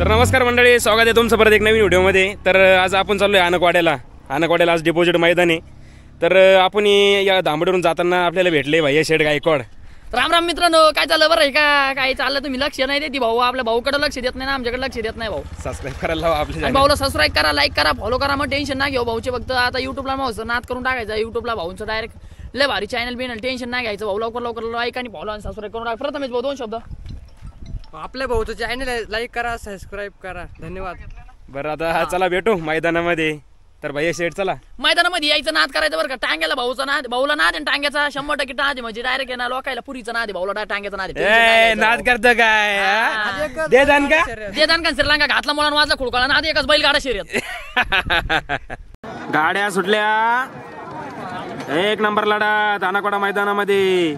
तर नमस्कार मंडळी, स्वागत आहे तुमचं परत एक नवीन व्हिडिओमध्ये। तर आज आपण चाललोय आनकवाड्याला आज डिपॉझिट मैदान आहे। तर आपण या धांबडवरून जाताना आपल्याला भेटले भैया शेठ गायकवाड। राम राम मित्रांनो, काय चाललं बरं आहे का? काय चाललं तुम्ही लक्ष नाही देते भाऊ, आपल्या भाऊकडे लक्ष देत नाही ना, आमच्याकडे लक्ष देत नाही भाऊ। सबस्क्राइब करायला लावा आपल्या भाऊला, सबस्क्राइब करा, लाईक करा, फॉलो करा, मग टेन्शन ना घेऊ भाऊचे। फक्त आता युट्यूबला भाऊचं नाद करून टाकायचं, युट्यूबला भाऊंचं डायरेक्ट लय भारी चॅनल बिनल, टेन्शन नाही घ्यायचं भाऊ। लवकर लवकर लाईक आणि फॉलो आणि सबस्क्राइब करून टाका। प्रथमेश भाऊ दोन शब्द आपल्या भाऊचं चॅनल लाईक करा, सबस्क्राइब करा, धन्यवाद। बरं आता चला भेटू मैदानामध्ये। तर भैया शेठ चला मैदानामध्ये यायचं, नाद करायचं बरं का। टांग्याला भाऊचा नाद, भाऊला नाद आहे टांग्याचा 100% नाद आहे, म्हणजे डायरेक्ट ना लोकायला पुरीचा नाद आहे भाऊला, टांग्याचा नाद आहे। नाद करतो काय दे दान का श्रीलंका घातला मुलांना वाजला खुळकाळा नाद, एकच बैलगाडा शर्यत। गाड्या सुटल्या, एक नंबर लढा आनकवाडा मैदानामध्ये।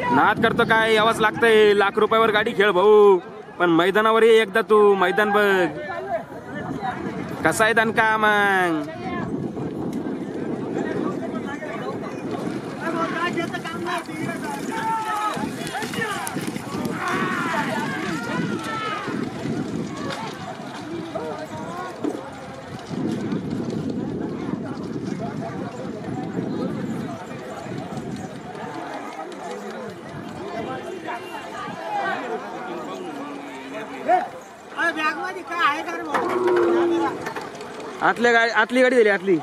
नाद करतो काय, यावंच लागतंय। लाख रुपयावर गाडी खेळ भाऊ, पण मैदानावर एकदा तू मैदान बघ कसा आहे दणका मग। आतली गाडी दिली आतली।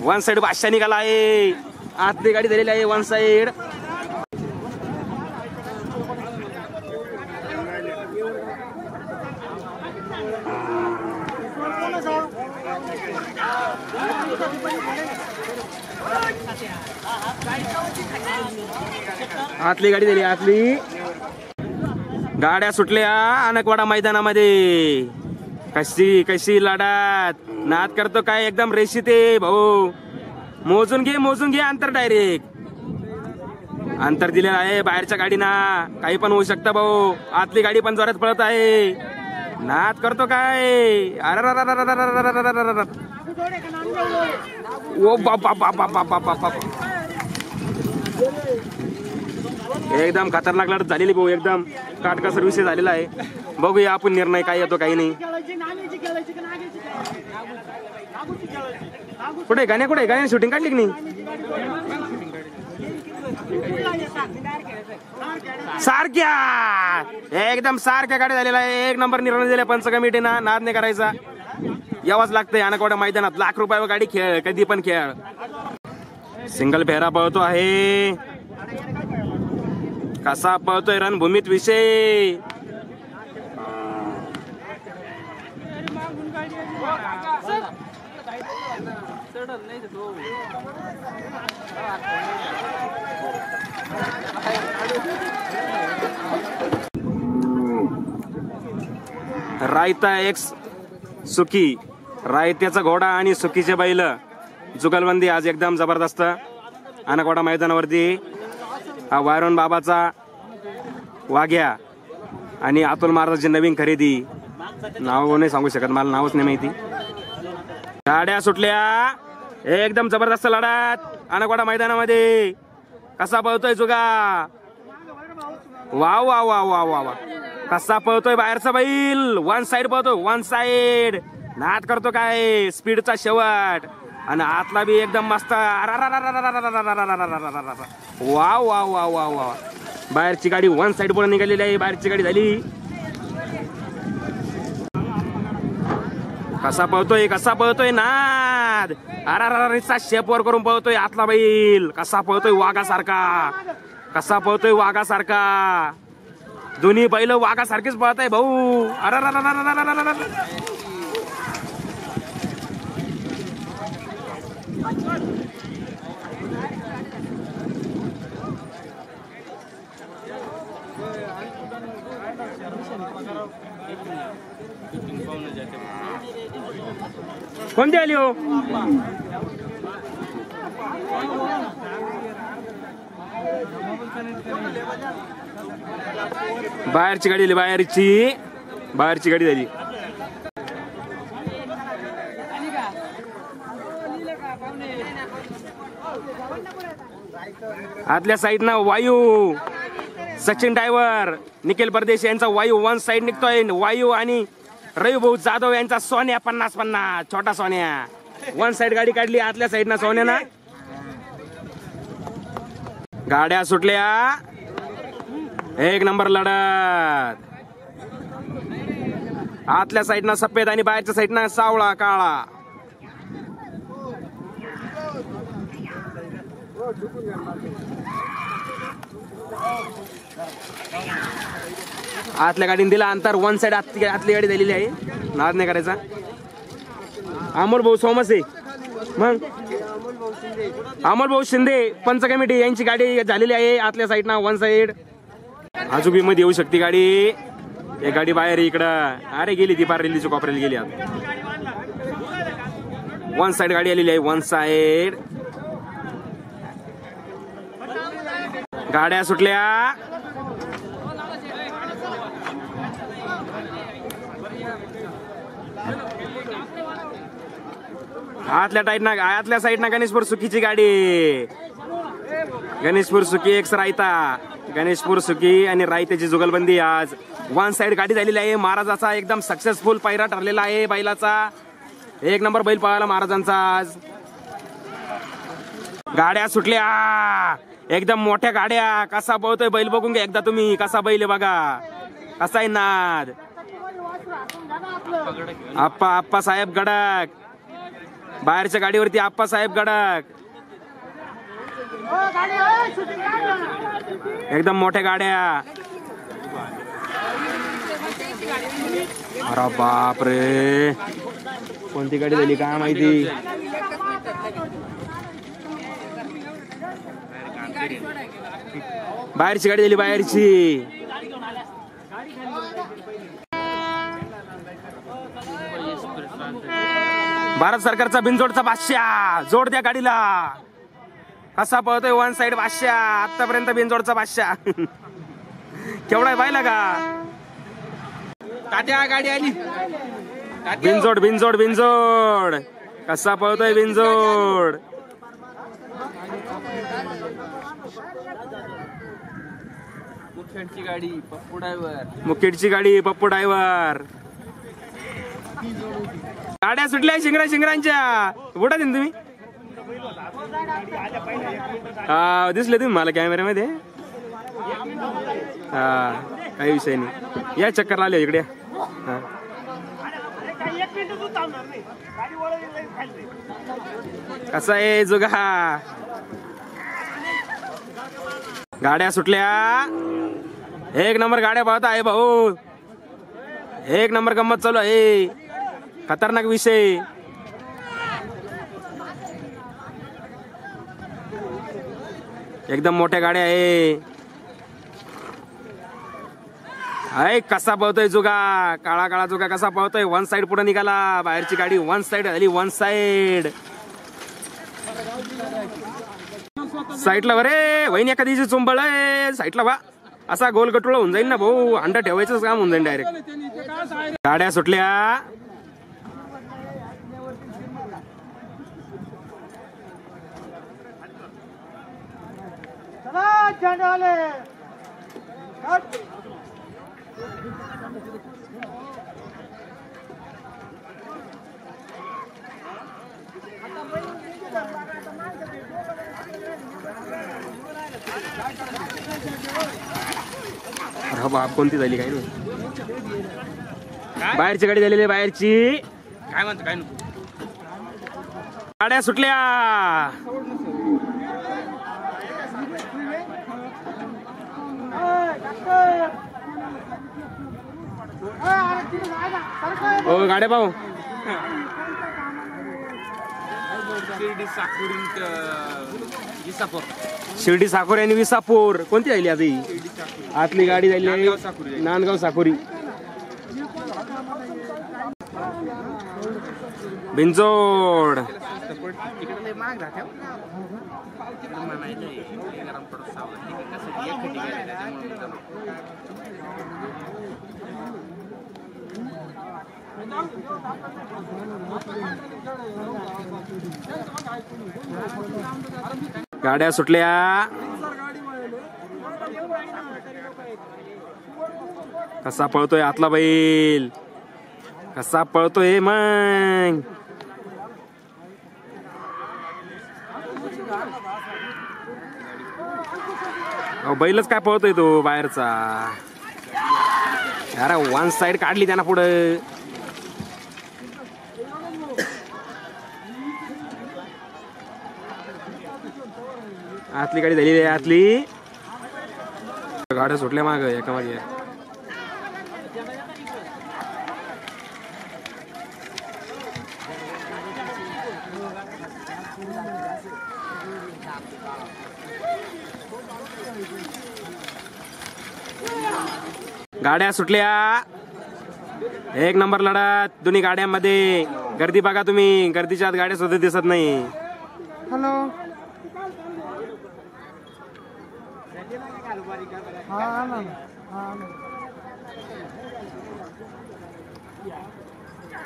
वन साइड बादशाह निघाला आहे, आतली गाडी दिलेली आहे वन साइड। आतली गाडी दिली, आतली गाड्या सुटल्या आनकवाडा मैदानामध्ये। कशी कशी लढत, नाद करतो काय एकदम रेषीत आहे भाऊ। मोजून घे अंतर, डायरेक्ट अंतर दिलेलं आहे बाहेरच्या गाडीना, काही पण होऊ शकतं भाऊ। आतली गाडी पण जोरात पळत आहे, नाद करतो काय। ओ बाप एकदम खतरनाक लढत झालेली भाऊ, एकदम काटकसर विषय झालेला आहे। बघूया आपण निर्णय काय येतो काही नाही। कुठे गाण्या शूटिंग काढली की नाही? सारख्या एकदम सारख्या गाडी झालेला आहे। एक नंबर निर्णय दिला पंच कमिटीनं, नाद नाही करायचा, यावंच लागतंय आनकवाडा मैदानात। लाख रुपयावर गाडी खेळ, कधी पण खेळ। सिंगल फेरा पळतो आहे, कसा पळतोय रणभूमीत विषय। रायता एक्स सुखी, रायत्याचा घोडा आणि सुखीचे बैल जुगलबंदी आज एकदम जबरदस्त आनकवाडा मैदानावरती। हा वायरन बाबाचा वाघ्या आणि अतुल महाराजची नवीन खरेदी, नाव नाही सांगू शकत, मला नावच नाही माहिती। गाड्या सुटल्या, एकदम जबरदस्त लढत आनकवाडा मैदानामध्ये। कसा पळतोय जुगा, वा वा वा वा वा वा, कसा पळतोय बाहेरचा बैल। वन साइड पळतो, वन साइड नाद करतो काय, स्पीडचा शेवट। आणि आतला बी एकदम मस्त, वा वा वा वा वा। बाहेरची गाडी वन साइड पण निघालेली आहे, बाहेरची गाडी झाली। कसा पळतोय नाद, अरा शेप वर करून पळतोय आतला बैल। कसा पळतोय वाघासारखा, दोन्ही बैल वाघासारखेच पळत आहे भाऊ। अरा कोणती आली हो? बाहेरची गाडी आली, बाहेरची गाडी झाली। आतल्या साईडनं वायू सचिन ड्रायव्हर निखिल परदेशी यांचा वायू वन साइड निघतोय. वायू आणि रवी भाऊ जाधव यांचा सोन्या 50-50 छोटा सोन्या वन साइड गाडी काढली. आतल्या साईडनं सोन्यानं गाड्या सुटल्या. एक नंबर लढत. आतल्या साईडनं सफेद आणि बाहेरच्या साईडनं सावळा काळा. आतल्या गाडीने दिला अंतर. वन साइड आतली गाडी दिलेली आहे. नाद नाही करायचा. अमोल भाऊ सोमसे मग अमोल भाऊ शिंदे पंच कमिटी यांची गाडी झालेली आहे. आतल्या साईडनं वन साइड आजूबी मध्ये येऊ शकते गाडी. एक गाडी बाहेर इकडं. अरे गेली ती पार रेल्वेच्या कॉपऱ्याला गेली. वन साइड गाडी आलेली आहे. वन साइड गाड्या सुटल्या. आतल्या साईडनं गणेशपूर सुखीची गाडी. गणेशपूर सुखी एक्स रायता. गणेशपूर सुखी आणि रायत्याची जुगलबंदी आज वन साइड गाडी झालेली आहे. महाराजाचा एकदम सक्सेसफुल पायरा ठरलेला आहे. बैलाचा एक नंबर बैल पळाला महाराजांचा आज. गाड्या सुटल्या. एकदम मोठ्या गाड्या. कसा पळतोय बैल बघून घ्या एकदा तुम्ही. कसा बैल बघा. कसा आहे नाद. आप्पा साहेब गडक. बाहेरच्या गाडीवरती आप्पा साहेब गडक. एकदम मोठ्या गाड्या. अरे बाप रे. कोणती गाडी झाली काय माहिती. बाहेरची गाडी झाली. बाहेरची भारत सरकारचा बिनजोडचा बादशाह. जोड द्या गाडीला. कसा पळतोय वन साइड बादशाह. आतापर्यंत बिनजोडचा बादशाह. केवढा पाहिला का. तात्या गाडी आली. बिनजोड बिनजोड बिनजोड. कसा पळतोय बिनजोड. मुखेडची गाडी पप्पू ड्रायव्हर. मुकेटची गाडी पप्पू ड्रायव्हर. गाड्या सुटल्या शिंगरांच्या. कुठं तुम्ही दिसले तुम्ही मला कॅमेऱ्यामध्ये. हा काही विषय नाही. या चक्कर आले इकडे. कसा आहे जुगा. गाड्या सुटल्या. एक नंबर गाड्या पाहता आहे भाऊ. एक नंबर गंमत चालू आहे. खतरनाक विषय. एकदम मोठ्या गाड्या आहे. कसा पळतोय जुगा. काळा काळा जुगा कसा पळतोय. वन साइड पुढे निघाला. बाहेरची गाडी वन साइड झाली. वन साइड साईडला बरे वहिनी एखादीची चुंबळ आहे. साईडला बा. असा गोल गटुळा होऊन जाईल ना भाऊ. अंडा ठेवायचं काम होऊन जाईल डायरेक्ट. गाड्या सुटल्या. बाप कोणती झाली काय नाही. बाहेरची गाडी झालेली. बाहेरची काय म्हणतो काय गाड्या सुटल्या. हो गाड्या पाहू. शिर्डी साकोरी आणि विसापूर. कोणती झाली आधी. आतली गाडी झाली नांदगाव साकोरी. बिनजोड गाड्या सुटल्या. कसा पळतोय आतला बैल, कसा पळतोय मग. बैलच काय पळतोय तो बाहेरचा. अरे वन साइड काढली त्यांना पुढं. आतली गाडी झालेली आहे. आतली गाड्या सुटल्या माग एका मागे. गाड्या सुटल्या. एक नंबर लढत दोन्ही गाड्यांमध्ये. गर्दी बघा तुम्ही, गर्दीच्या आत गाड्या सुद्धा दिसत नाही. हॅलो.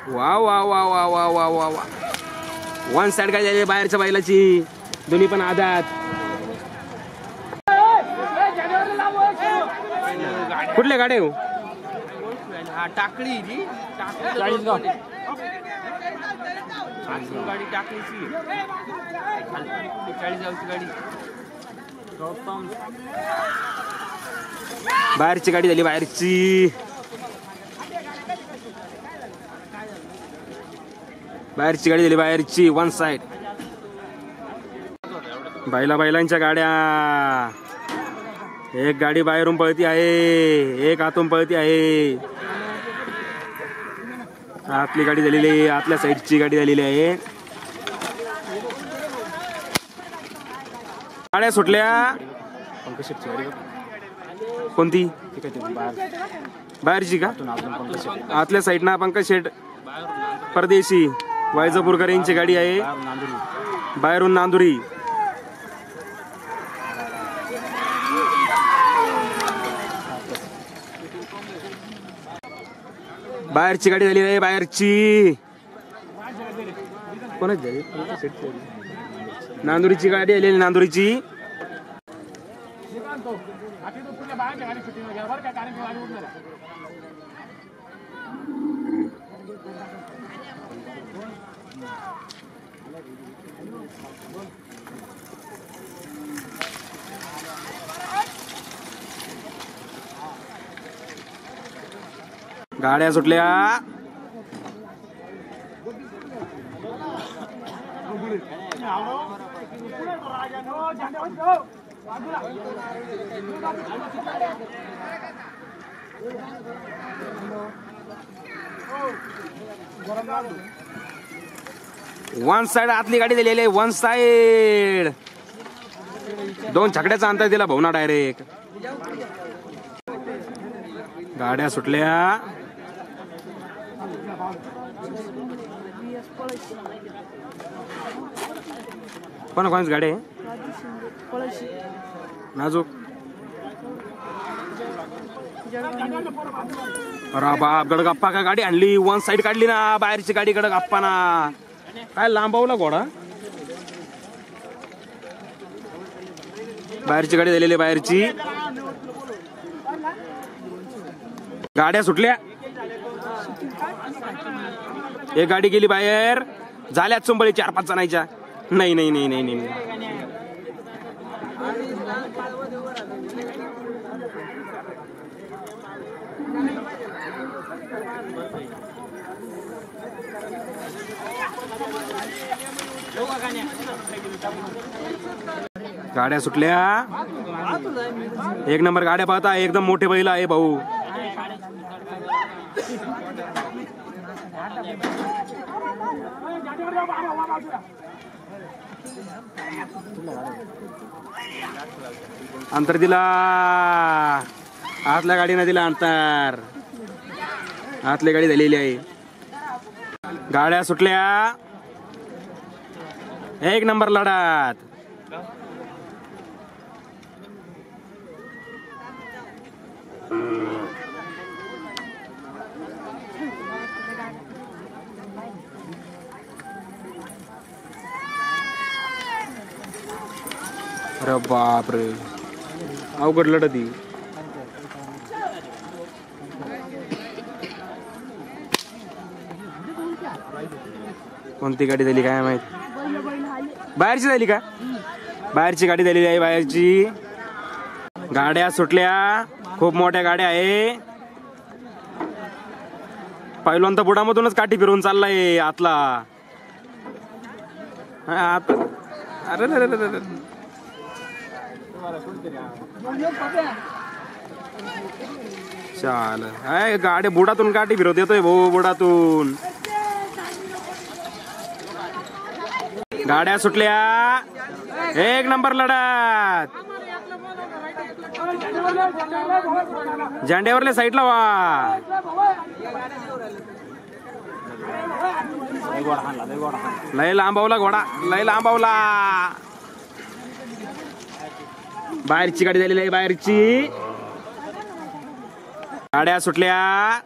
वा वा वा वा वा वा वा वा. वन साइड गाडी झाली बाहेरच्या बैलाची. दोन्ही पण आदात. कुठल्या गाड्या हो? टाकळी चाळीसगाव गाडी टाकळीची 40 गाडी. बाहेरची गाडी झाली बाहेरची. बाहेरची गाडी झाली बाहेरची. One side. बैलांच्या गाड्या. एक गाडी बाहेरून पळती आहे, एक आतून पळती आहे. आतली गाडी झालेली आहे, आतल्या साईडची गाडी झालेली आहे. गाड्या सुटल्या. कोणती? बाहेरची का? आतल्या साईडना पंकज शेठ परदेशी वायजापूरकर यांची गाडी आहे. बाहेरून नांदुरी. बाहेरची गाडी झाली आहे बाहेरची. कोणाच झाली? नांदुरीची गाडी आलेली. नांदुरीची गाड्या सुटल्या. वन साइड आतली गाडी दिलेली आहे. One side. दोन छकड्याचा अंतर दिला भाऊना डायरेक्ट. गाड्या सुटल्या. कोणाच गाडी आहे? नाजूक. अरे बाप, गडगप्पा का गाडी आणली. वन साइड काढली ना बाहेरची गाडी. गडगप्पा ना काय लांबवला घोडा. बाहेरची गाडी झालेली बाहेरची. गाड्या सुटल्या. एक गाडी गेली बाहेर. झाल्या चुंबळी 4-5 जणांच्या. नाही नाही नाही नाही नाही. गाड्या सुटल्या. एक नंबर गाड्या पाहता. एकदम मोठे बैल आहे भाऊ. अंतर दिला. आतल्या गाडीने दिला अंतर. आतली गाडी झालेली आहे. गाड्या सुटल्या. एक नंबर लढत. अरे बापरे अवघड लढत ही. कोणती गाडी झाली काय माहित. बाहेरची झाली का. बाहेरची गाडी झालेली आहे. बाहेरची गाड्या सुटल्या. खूप मोठ्या गाड्या आहे. पहिल्यांदा बुडामधूनच काठी फिरवून चाललाय आतला. आता अरे चाल हाय गाडी बुडातून काठी फिरवत येतोय भाऊ. बुडातून गाड्या सुटल्या. एक नंबर लढत. झेंड्यावरल्या साईडला वा. लय लांबवला घोडा. लय लांबवला. बाहेरची गाडी झालेली आहे. बाहेरची गाड्या सुटल्या.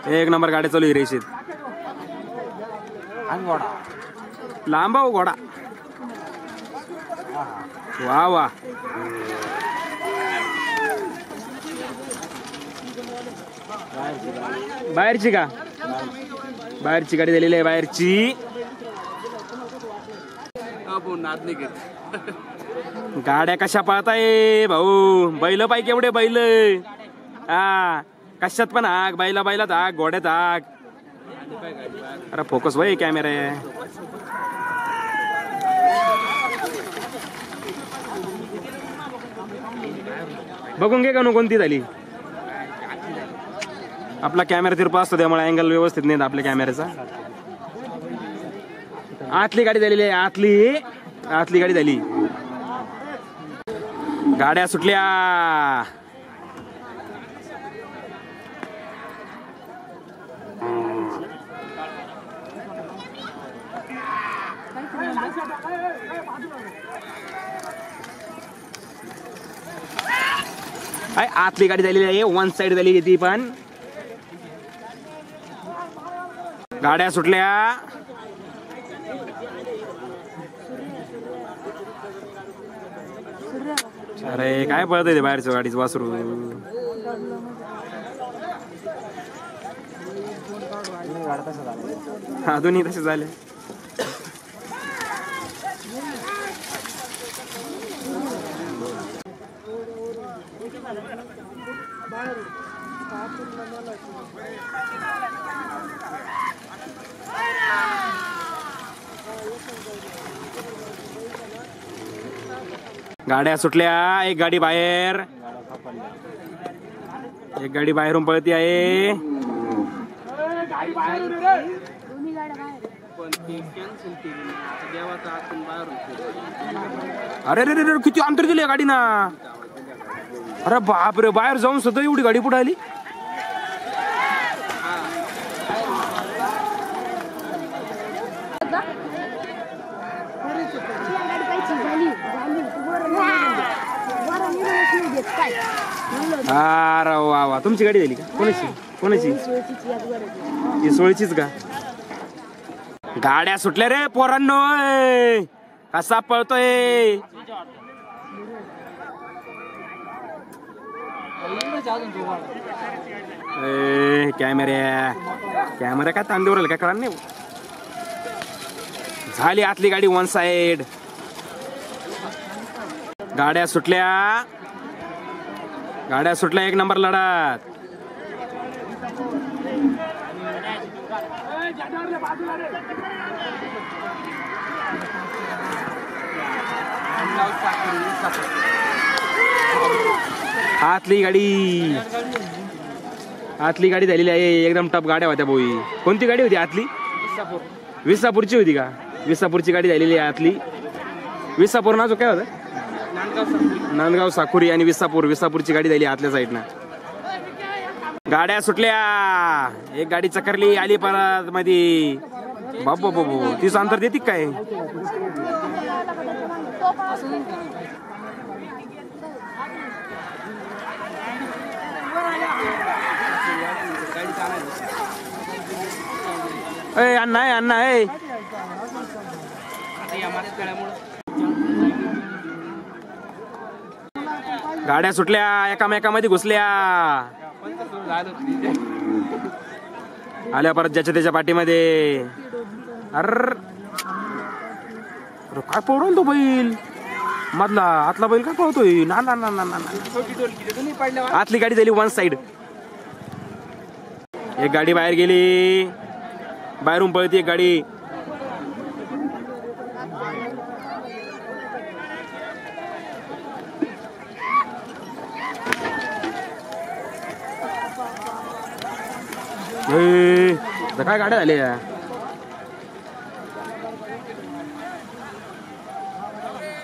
एक नंबर गाडी चालू आहे रेषेत. लांबाव घोडा. वा वा. बाहेरची का. बाहेरची गाडी झालेली आहे. बाहेरची गाड्या कशा पळताय भाऊ. बैल पाय केवढे बैल. हा कशात पण हाक. बैला बैलात हाक. घोड्यात हाक. अरे फोकस वय कॅमेरा आहे. बघून घे का कोणती झाली. आपला कॅमेरा तिरपा असतो त्यामुळे अँगल व्यवस्थित नाही आपल्या कॅमेऱ्याचा. आतली गाडी झालेली आहे. आतली गाडी झाली. गाड्या सुटल्या. आतली गाडी झालेली आहे. वन साइड झाली ती पण. गाड्या सुटल्या. अरे काय पळत आहे बाहेरच्या गाडीच वासरू. अजूनही तसे झाले. गाड्या सुटल्या. एक गाडी बाहेर. एक गाडी बाहेरून पळती आहे. अरे रे रे किती अंतर दिले गाडीना. अरे बापरे बाहेर जाऊन सुद्धा एवढी गाडी पुढे आली. अरे वा वा. तुमची गाडी झाली का. कोणाची ही सोळीचीच का. गाड्या सुटल्या रे पोरांनो. कसा पळतोय. कॅमेरा काय तांदूर काय कळणार नाही. झाली आतली गाडी वन साइड. गाड्या सुटल्या. एक नंबर लढत. आतली गाडी झालेली आहे. एकदम टप गाड्या होत्या बोई. कोणती गाडी होती आतली. विसापूरची होती का. विसापूरची गाडी झालेली आहे आतली. विसापूर नाजो काय होतं. नांदगाव साकुरी आणि विसापूरची गाडी झाली आतल्या साईडनं. गाड्या सुटल्या. एक गाडी चकरली आली परत मध्ये. बाबू बाबू तीच अंतर देते काय. ए अण्णा आहे अण्णा आहे. गाड्या सुटल्या एकामेकामध्ये घुसल्या. आल्या परत ज्याच्या त्याच्या पाठीमध्ये. अर काय पळून तो बैल मधला आतला बैल काय पळतोय. ना ना ना ना ना आतली गाडी झाली वन साइड. एक गाडी बाहेर गेली. बाहेरून पळती एक गाडी. काय गाड्या झाल्या.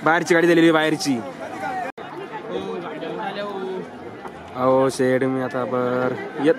बाहेरची गाडी झालेली बाहेरची. अहो शेड मी आता बर येत.